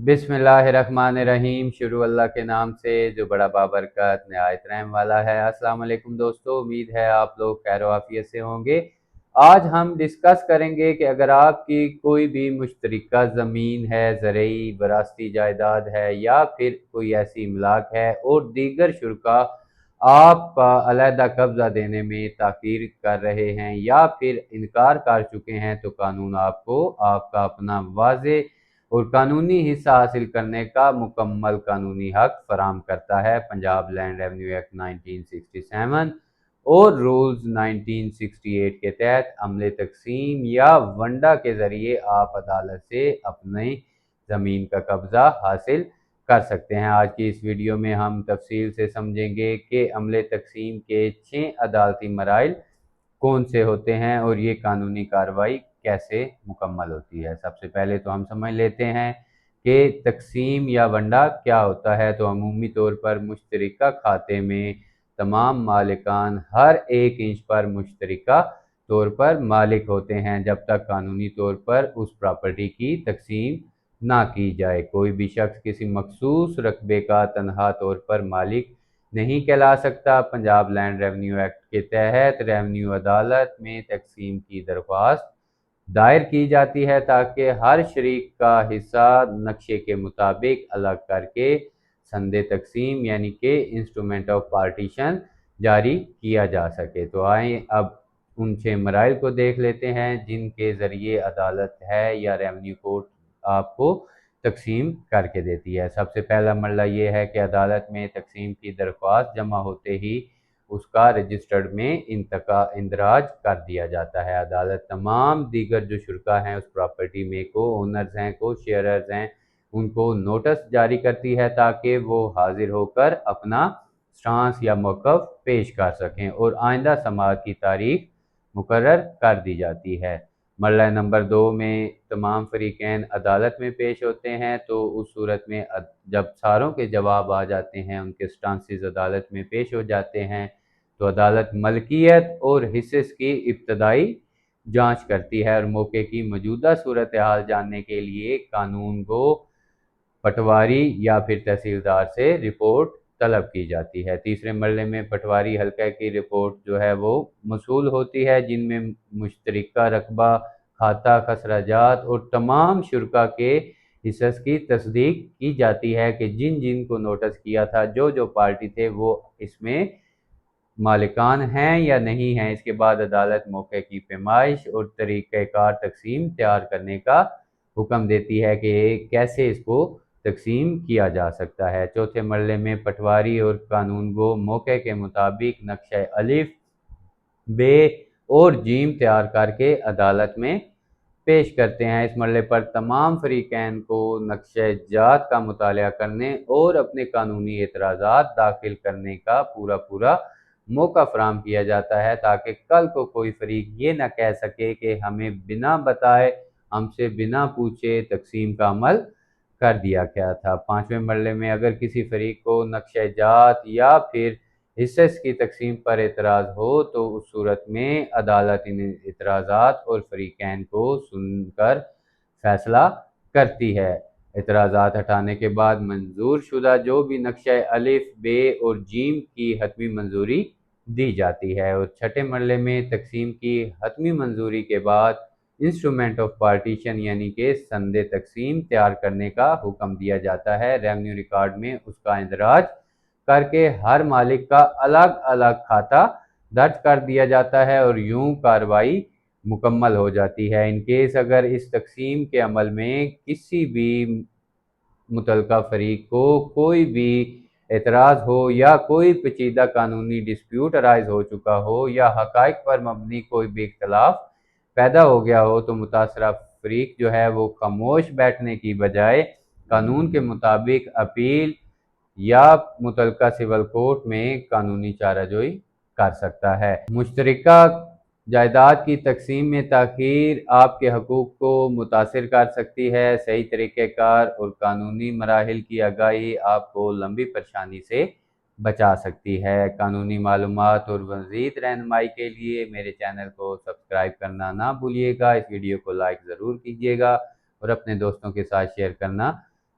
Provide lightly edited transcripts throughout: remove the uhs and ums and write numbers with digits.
बिस्मिल्लाहिर्रहमानिर्रहीम। शुरू अल्लाह के नाम से जो बड़ा बाबरकत निहायत रहम वाला है। अस्सलाम वालेकुम दोस्तों, उम्मीद है आप लोग खैर आफियत से होंगे। आज हम डिस्कस करेंगे कि अगर आपकी कोई भी मुश्तरका ज़मीन है, ज़रई वरासती जायदाद है या फिर कोई ऐसी इमलाक है और दीगर शुरका आपका अलहदा कब्ज़ा देने में ताख़ीर कर रहे हैं या फिर इनकार कर चुके हैं, तो कानून आपको आपका अपना वाज़े और कानूनी हिस्सा हासिल करने का मुकम्मल कानूनी हक फराहम करता है। पंजाब लैंड रेवेन्यू एक्ट 1967 और रूल्स 1968 के तहत अमले तकसीम या वंडा के ज़रिए आप अदालत से अपनी ज़मीन का कब्ज़ा हासिल कर सकते हैं। आज की इस वीडियो में हम तफसील से समझेंगे कि अमले तकसीम के 6 अदालती मराइल कौन से होते हैं और ये कानूनी कार्रवाई कैसे मुकम्मल होती है। सबसे पहले तो हम समझ लेते हैं कि तकसीम या वंडा क्या होता है। तो अमूमी तौर पर मुश्तरका खाते में तमाम मालिकान हर एक इंच पर मुश्तरका तौर पर मालिक होते हैं जब तक कानूनी तौर पर उस प्रॉपर्टी की तकसीम ना की जाए। कोई भी शख्स किसी मखसूस रकबे का तनहा तौर पर मालिक नहीं कहला सकता। पंजाब लैंड रेवेन्यू एक्ट के तहत रेवेन्यू अदालत में तकसीम की दरख्वास्त दायर की जाती है ताकि हर शरीक का हिस्सा नक्शे के मुताबिक अलग करके संदे तकसीम यानी कि इंस्ट्रूमेंट ऑफ पार्टीशन जारी किया जा सके। तो आए अब उन 6 मराइल को देख लेते हैं जिनके ज़रिए अदालत है या रेवेन्यू कोर्ट आपको तकसीम करके देती है। सबसे पहला मरला ये है कि अदालत में तकसीम की दरख्वास्त जमा होते ही उसका रजिस्टर्ड में इंदराज कर दिया जाता है। अदालत तमाम दीगर जो शुरका हैं उस प्रॉपर्टी में को ओनर्स हैं, को शेयरर्स हैं, उनको नोटिस जारी करती है ताकि वो हाजिर होकर अपना स्टांस या मौक़िफ़ पेश कर सकें और आइंदा समाअत की तारीख मुकर्रर कर दी जाती है। मरला नंबर 2 में तमाम फरीकैन अदालत में पेश होते हैं। तो उस सूरत में जब सारों के जवाब आ जाते हैं, उनके स्टांसेस अदालत में पेश हो जाते हैं, तो अदालत मलकियत और हिस्सेस की इब्तदाई जांच करती है और मौके की मौजूदा सूरत हाल जानने के लिए कानून गो पटवारी या फिर तहसीलदार से रिपोर्ट तलब की जाती है। तीसरे मरले में पटवारी हल्का की रिपोर्ट जो है वो मसूल होती है, जिनमें मुश्तरका रकबा, खाता, खसराजात और तमाम शुरका के हिस्स की तस्दीक की जाती है कि जिन जिन को नोटिस किया था, जो जो पार्टी थे, वो इसमें मालिकान हैं या नहीं हैं। इसके बाद अदालत मौके की पैमाइश और तरीक़ेकार तकसीम तैयार करने का हुक्म देती है कि कैसे इसको तकसीम किया जा सकता है। चौथे मरले में पटवारी और कानून गो मौके के मुताबिक नक्शा अलिफ, बे और जीम तैयार करके अदालत में पेश करते हैं। इस मरले पर तमाम फरीकैन को नक्शे जात का मुताला करने और अपने कानूनी एतराज़ात दाखिल करने का पूरा मौका फराहम किया जाता है ताकि कल को कोई फरीक ये न कह सके कि हमें बिना बताए, हमसे बिना पूछे तकसीम का अमल कर दिया गया था। 5वें मरले में अगर किसी फरीक को नक्शे जात या फिर हिस्से की तकसीम पर एतराज़ हो, तो उस सूरत में अदालत इन एतराज़ात और फरीकैन को सुनकर फैसला करती है। एतराज़ात हटाने के बाद मंजूर शुदा जो भी नक्शा अलिफ, बे और जीम की हतमी मंजूरी दी जाती है। और छठे मरले में तकसीम की हतमी मंजूरी के बाद इंस्ट्रूमेंट ऑफ पार्टीशन यानी कि संदे तकसीम तैयार करने का हुक्म दिया जाता है। रेवेन्यू रिकॉर्ड में उसका इंदराज करके हर मालिक का अलग अलग खाता दर्ज कर दिया जाता है और यूं कार्रवाई मुकम्मल हो जाती है। इन केस अगर इस तकसीम के अमल में किसी भी मुतलका फरीक को कोई भी एतराज़ हो या कोई पेचीदा कानूनी डिस्प्यूट अराइज हो चुका हो या हक़ाइक़ पर मबनी कोई भी इख्तलाफ पैदा हो गया हो, तो मुतासरा फरीक जो है वो खामोश बैठने की बजाय कानून के मुताबिक अपील या मुतलका सिविल कोर्ट में कानूनी चाराजोई कर सकता है। मुश्तरका जायदाद की तकसीम में ताख़ीर आपके हकूक़ को मुतासिर कर सकती है। सही तरीक़ेकार और कानूनी मराहिल की आगाही आपको लंबी परेशानी से बचा सकती है। कानूनी मालूमात और मज़ीद रहनुमाई के लिए मेरे चैनल को सब्सक्राइब करना ना भूलिएगा। इस वीडियो को लाइक ज़रूर कीजिएगा और अपने दोस्तों के साथ शेयर करना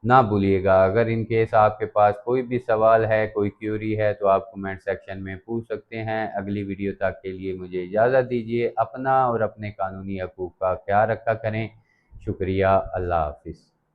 ना भूलिएगा। अगर इन केस आपके पास कोई भी सवाल है, कोई क्यूरी है, तो आप कमेंट सेक्शन में पूछ सकते हैं। अगली वीडियो तक के लिए मुझे इजाज़त दीजिए। अपना और अपने कानूनी हकूक़ का ख्याल रखा करें। शुक्रिया। अल्लाह हाफ़िज़।